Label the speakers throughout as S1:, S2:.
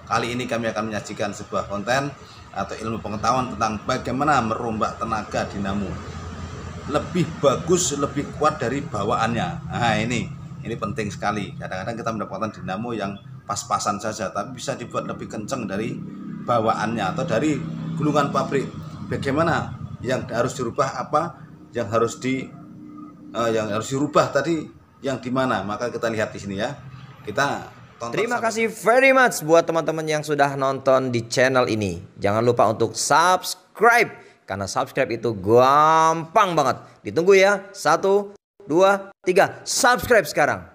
S1: Kali ini kami akan menyajikan sebuah konten atau ilmu pengetahuan tentang bagaimana merombak tenaga dinamo. Lebih bagus, lebih kuat dari bawaannya. Nah, ini penting sekali. Kadang-kadang kita mendapatkan dinamo yang pas-pasan saja, tapi bisa dibuat lebih kencang dari bawaannya atau dari gulungan pabrik. Bagaimana yang harus dirubah, apa yang harus dirubah tadi, yang di mana? Maka kita lihat di sini ya. Kita tonton.
S2: Terima kasih very much buat teman-teman yang sudah nonton di channel ini. Jangan lupa untuk subscribe, karena subscribe itu gampang banget. Ditunggu ya. 1, 2, 3. Subscribe sekarang.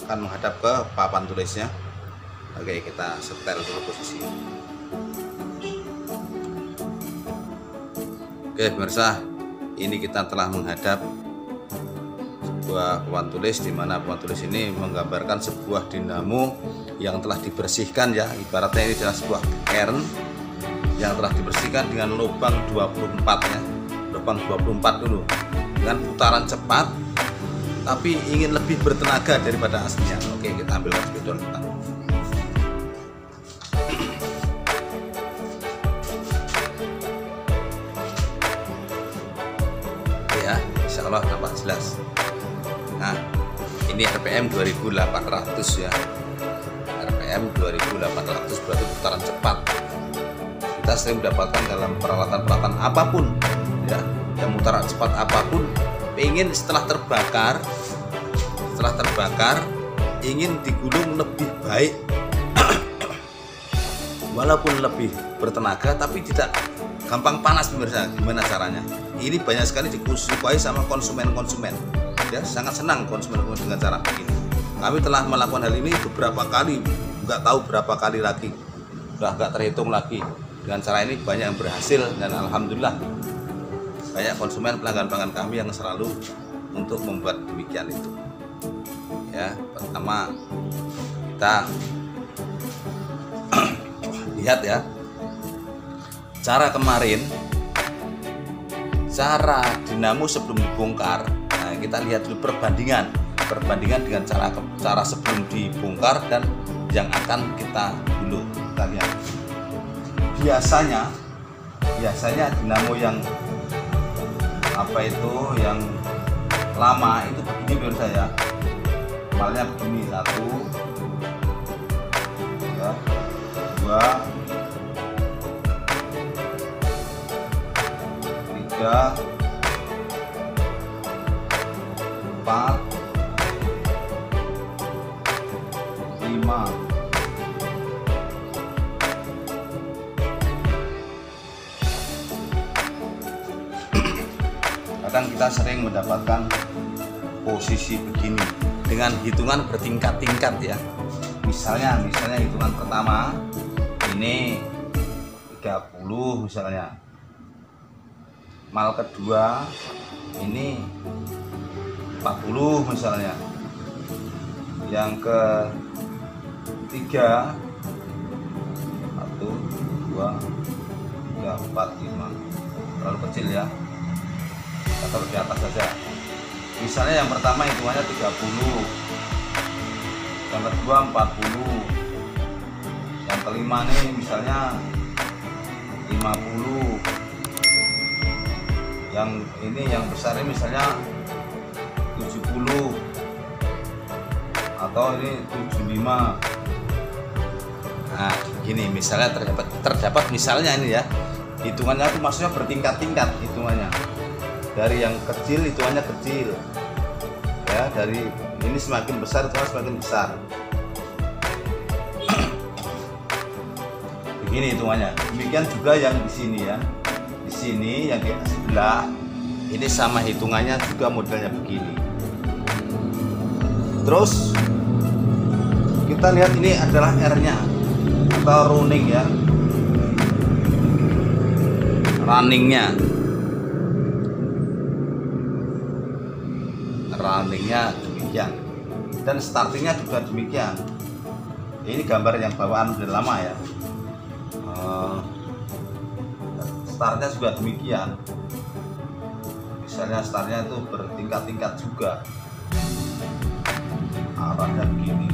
S1: Akan menghadap ke papan tulisnya. Oke, kita setel dulu posisi. Oke pemirsa, ini kita telah menghadap sebuah papan tulis, di mana papan tulis ini menggambarkan sebuah dinamo yang telah dibersihkan ya. Ibaratnya ini adalah sebuah kern yang telah dibersihkan dengan lubang 24 ya. Lubang 24 dulu dengan putaran cepat, tapi ingin lebih bertenaga daripada aslinya. Oke, kita ambil spidol kita. Ya, insya Allah nampak jelas. Nah, ini RPM 2800 ya. RPM 2800 berarti putaran cepat. Kita sering mendapatkan dalam peralatan-peralatan apapun ya, yang putaran cepat apapun, ingin setelah terbakar ingin digulung lebih baik walaupun lebih bertenaga tapi tidak gampang panas pemirsa. Gimana caranya? Ini banyak sekali disukai sama konsumen ya, sangat senang konsumen dengan cara begini. Kami telah melakukan hal ini beberapa kali, nggak tahu berapa kali lagi, udah nggak terhitung lagi. Dengan cara ini banyak yang berhasil dan alhamdulillah banyak konsumen pelanggan kami yang selalu untuk membuat demikian itu ya. Pertama kita lihat ya cara kemarin, cara dinamo sebelum dibongkar. Nah, kita lihat dulu perbandingan dengan cara sebelum dibongkar dan yang akan kita dulu. Kita lihat biasanya dinamo yang yang lama itu begini menurut saya. Malnya begini, 1 ya, 2 3 4 5. Kadang kita sering mendapatkan posisi begini dengan hitungan bertingkat-tingkat ya. Misalnya hitungan pertama ini 30 misalnya. Mal kedua ini 40 misalnya. Yang ketiga 1 2 3 4 5. Terlalu kecil ya. Kita taruh di atas saja. Misalnya yang pertama hitungannya 30, yang kedua 40, yang kelima nih misalnya 50, yang ini yang besar ini misalnya 70 atau ini 75. Nah gini misalnya terdapat misalnya ini ya, hitungannya itu maksudnya bertingkat-tingkat hitungannya. Dari yang kecil hitungannya kecil ya, dari ini semakin besar hitungannya semakin besar. Begini hitungannya. Demikian juga yang di sini ya, di sini yang di sebelah ini sama hitungannya juga modelnya begini. Terus kita lihat ini adalah R-nya atau running ya, runningnya demikian, dan startingnya juga demikian Ini gambar yang bawaan udah lama ya. Startnya juga demikian. Misalnya startnya itu bertingkat-tingkat juga. Arahnya begini.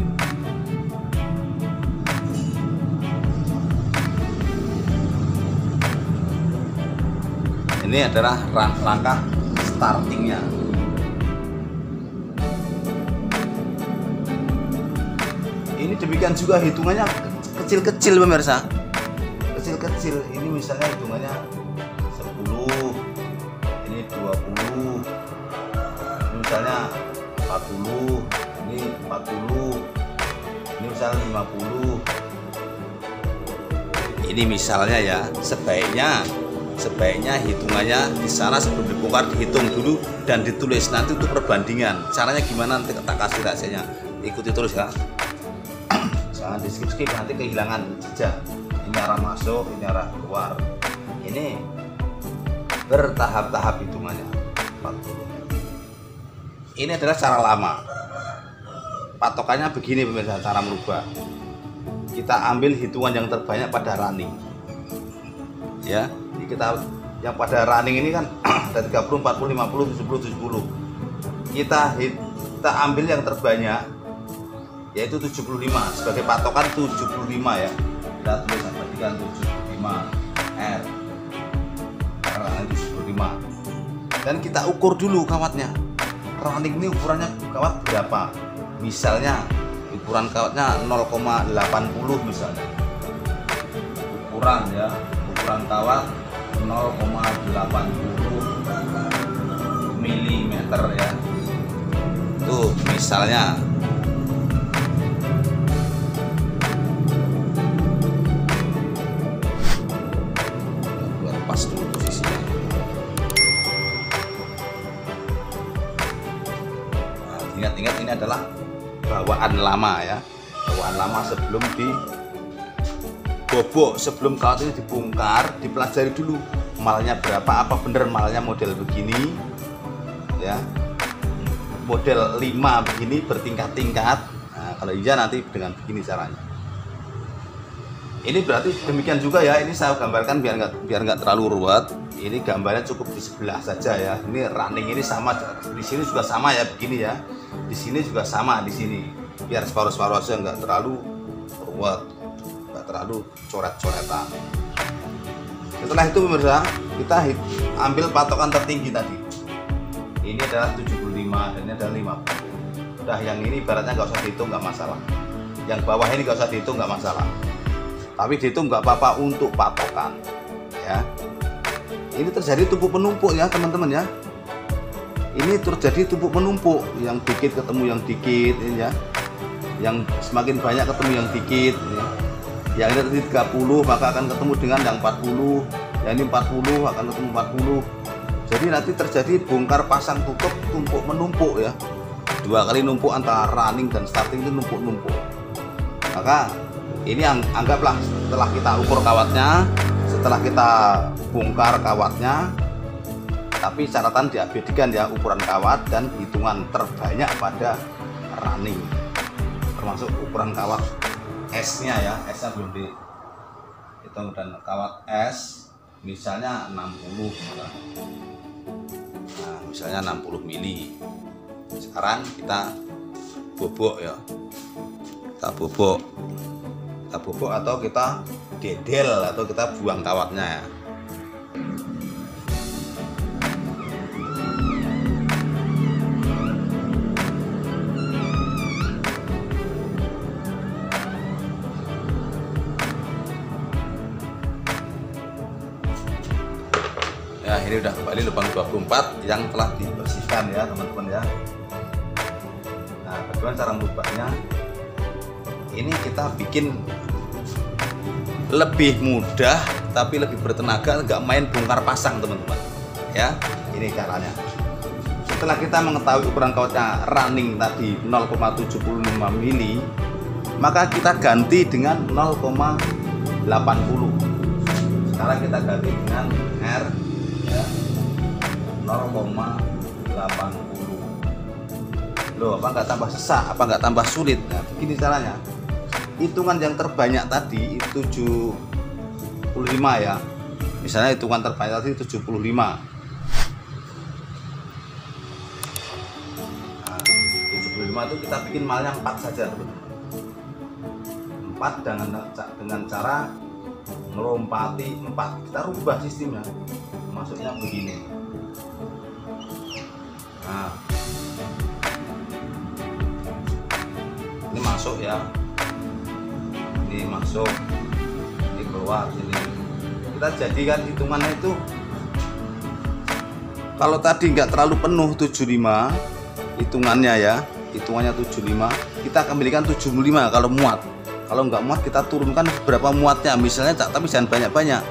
S1: Ini adalah langkah startingnya. Ini demikian juga hitungannya kecil-kecil pemirsa. Kecil-kecil. Ini misalnya hitungannya 10, ini 20, ini misalnya 40, ini 40, ini misalnya 50. Ini misalnya ya, sebaiknya hitungannya di sana sebelum dibongkar dihitung dulu dan ditulis nanti untuk perbandingan. Caranya gimana nanti kita kasih rahasianya. Ikuti terus ya. Jangan di skip nanti kehilangan jejak. Ini arah masuk, ini arah keluar. Ini bertahap-tahap hitungannya. 40. Ini adalah cara lama. Patokannya begini pemirsa, cara merubah. Kita ambil hitungan yang terbanyak pada running. Ya, kita yang pada running ini kan ada 30, 40, 50, 70, 70. Kita ambil yang terbanyak yaitu 75 sebagai patokan 75 ya. Kita tulis perhatikan 75 R. Running 75. Dan kita ukur dulu kawatnya. Running ini ukurannya kawat berapa? Misalnya ukuran kawatnya 0,80 misalnya. Ukuran ya, ukuran kawat 0,80 mm ya. Tuh misalnya. Buat pas dulu posisinya. Nah, ingat-ingat ini adalah bawaan lama ya. Bawaan lama sebelum bobok, sebelum kawat ini dibongkar, dipelajari dulu malnya berapa, apa bener malnya model begini ya, model 5 begini bertingkat-tingkat. Nah, kalau iya nanti dengan begini caranya. Ini berarti demikian juga ya. Ini saya gambarkan biar nggak terlalu ruwet. Ini gambarnya cukup di sebelah saja ya. Ini running ini sama, di sini juga sama ya begini ya, di sini juga sama di sini, biar separuh-separuh aja, nggak terlalu ruwet, terlalu coret-coretan. Setelah itu pemirsa, kita ambil patokan tertinggi tadi. Ini adalah 75 dan ini adalah 50. Udah, yang ini ibaratnya nggak usah dihitung, nggak masalah. Yang bawah ini nggak usah dihitung, nggak masalah. Tapi dihitung nggak apa-apa untuk patokan ya. Ini terjadi tumpuk penumpuk ya teman-teman ya. Ini terjadi tumpuk penumpuk, yang dikit ketemu yang dikit ini ya. Yang semakin banyak ketemu yang dikit ya. Yang ini tadi 30 maka akan ketemu dengan yang 40, yang ini 40 akan ketemu 40. Jadi nanti terjadi bongkar pasang tutup tumpuk menumpuk ya. 2 kali numpuk antara running dan starting itu numpuk-numpuk. Maka ini anggaplah setelah kita ukur kawatnya, setelah kita bongkar kawatnya, tapi catatan diabadikan ya ukuran kawat dan hitungan terbanyak pada running, termasuk ukuran kawat S-nya ya, S-nya belum dihitung, dan kawat S misalnya 60 nah, misalnya 60 mili. Sekarang kita bobok ya, kita bobok atau kita dedel atau kita buang kawatnya ya. Ya, ini udah kembali lubang 24 yang telah dibersihkan ya teman-teman ya. Nah, bagaimana cara merubahnya? Ini kita bikin lebih mudah tapi lebih bertenaga, nggak main bongkar pasang teman-teman ya. Ini caranya. Setelah kita mengetahui ukuran kawatnya running tadi 0,75 mili, maka kita ganti dengan 0,80. Sekarang kita ganti dengan R ya, 0,80. Loh, apa nggak tambah sesak, apa nggak tambah sulit? Nah, begini caranya. hitungan yang terbanyak tadi itu 75 ya. Misalnya hitungan terbanyak tadi 75. Nah, 75 itu kita bikin malnya 4 saja, teman-teman. 4 dengan cara melompati 4. Kita rubah sistemnya. Maksudnya begini. Nah, ini masuk ya, ini masuk, ini keluar sini. Kita jadikan hitungannya itu, kalau tadi nggak terlalu penuh 75 hitungannya ya, hitungannya 75, kita kembalikan 75 kalau muat. Kalau nggak muat kita turunkan berapa muatnya, misalnya tapi jangan banyak-banyak,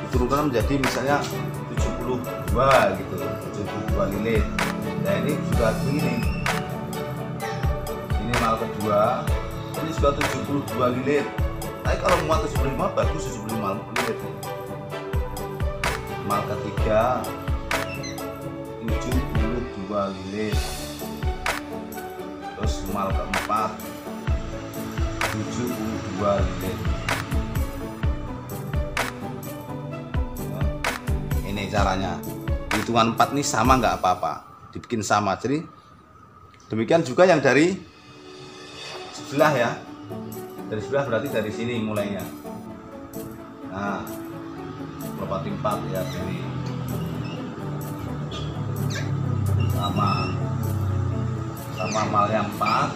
S1: diturunkan menjadi misalnya 72 gitu, 72 lilit. Nah ini sudah begini, ini mal kedua, ini sudah 72 lilit. Tapi kalau muat 75 bagus 75 lilit. Mal ketiga 72 lilit. Terus mal keempat 72 lilit. Nah, ini caranya. Hitungan 4 ini sama nggak apa-apa, dibikin sama. Jadi demikian juga yang dari sebelah ya, dari sebelah berarti dari sini mulainya. Nah, melopati 4 ya, sini sama mal yang 4.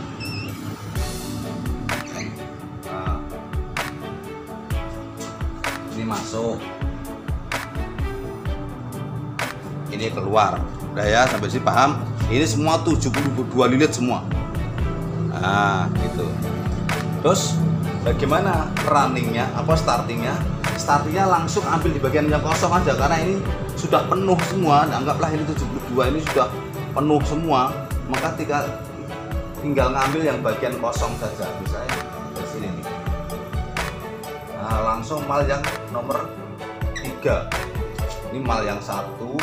S1: Nah, ini masuk, ini keluar. Udah ya, sampai sini paham? Ini semua 72 lilit semua. Nah, gitu. Terus bagaimana runningnya, apa startingnya? Startingnya langsung ambil di bagian yang kosong aja, karena ini sudah penuh semua. Anggaplah ini 72 ini sudah penuh semua, maka tinggal ngambil yang bagian kosong saja, misalnya dari sini nih. Nah, langsung mal yang nomor 3. Ini mal yang 1, 2,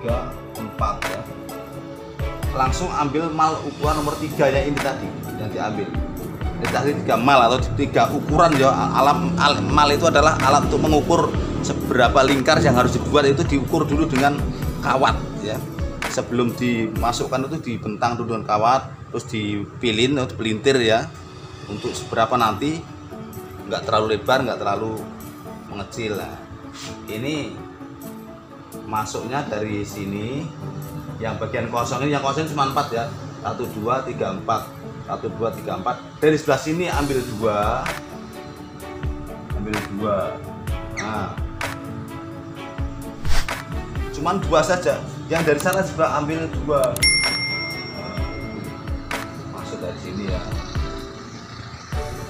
S1: 3, 4 ya. Langsung ambil mal ukuran nomor 3 ya, ini tadi yang diambil. Ini tadi 3 mal atau 3 ukuran ya. Mal itu adalah alat untuk mengukur seberapa lingkar yang harus dibuat. Itu diukur dulu dengan kawat ya. Sebelum dimasukkan itu dibentang dulu dengan kawat, terus dipilin atau pelintir ya, untuk seberapa nanti, nggak terlalu lebar, nggak terlalu mengecil. Nah, ini masuknya dari sini, yang bagian kosong ini, yang kosong cuma 4 ya, 1, 2, 3, 4, 1, 2, 3, 4. Dari sebelah sini ambil 2, nah, cuman 2 saja. Yang dari sana juga ambil 2, masuk dari sini ya,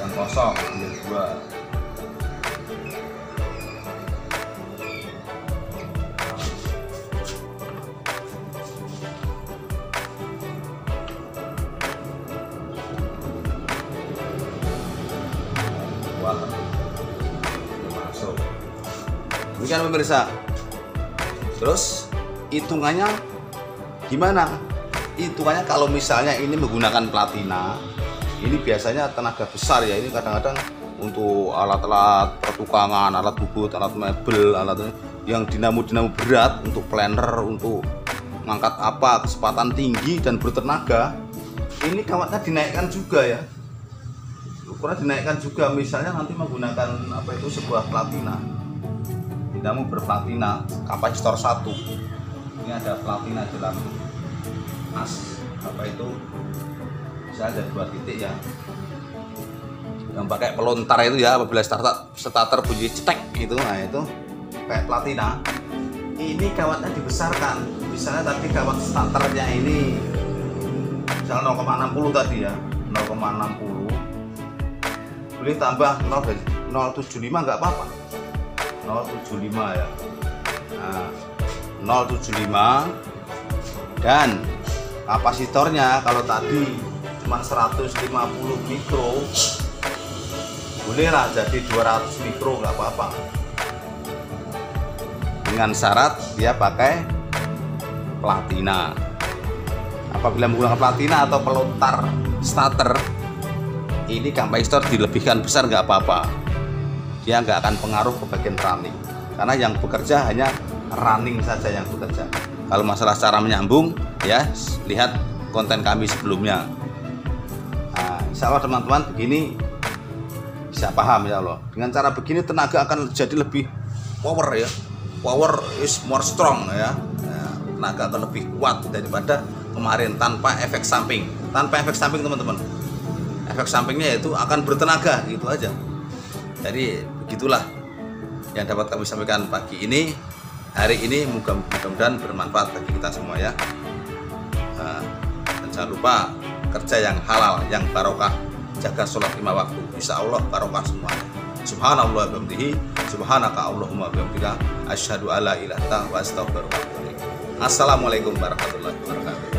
S1: yang kosong ambil 2. Masuk. Demikian pemirsa. Terus hitungannya gimana? Hitungannya kalau misalnya ini menggunakan platina, ini biasanya tenaga besar ya. Ini kadang-kadang untuk alat-alat pertukangan, alat bubut, alat mebel, alat yang dinamo-dinamo berat, untuk planer, untuk mengangkat apa, kecepatan tinggi dan bertenaga. Ini kawatnya dinaikkan juga ya. Ukuran dinaikkan juga, misalnya nanti menggunakan apa itu, sebuah platina, dinamo berplatina, kapasitor 1. Ini ada platina dalam as apa itu, bisa ada 2 titik ya, yang pakai pelontar itu ya, apabila starter bunyi cetek gitu. Nah itu kayak platina. Ini kawatnya dibesarkan, misalnya tadi kawat starternya ini misalnya 0,60 tadi ya, 0,60, boleh tambah 0,75 nggak apa-apa, 0,75 ya. Nah, 0,75, dan kapasitornya kalau tadi cuma 150 mikro, bolehlah jadi 200 mikro, nggak apa-apa, dengan syarat dia pakai platina. Apabila menggunakan platina atau pelontar starter, ini capacitor dilebihkan besar nggak apa-apa, dia nggak akan pengaruh ke bagian running, karena yang bekerja hanya running saja yang bekerja. Kalau masalah cara menyambung, ya lihat konten kami sebelumnya. Nah, insya Allah teman-teman begini bisa paham ya Allah. Dengan cara begini tenaga akan jadi lebih power ya, power is more strong ya. Tenaga akan lebih kuat daripada kemarin tanpa efek samping. Tanpa efek samping teman-teman, efek sampingnya yaitu akan bertenaga gitu aja. Jadi begitulah yang dapat kami sampaikan pagi ini, hari ini. Mudah-mudahan bermanfaat bagi kita semua ya. Dan jangan lupa kerja yang halal, yang barokah, jaga sholat 5 waktu, insya Allah barokah semuanya. Subhanallah wa bihamdihi, subhanaka Allahumma bihamdika, asyhadu alla ilaha illa anta wa astaghfiruka wa atubu ilaik. Assalamualaikum warahmatullahi wabarakatuh.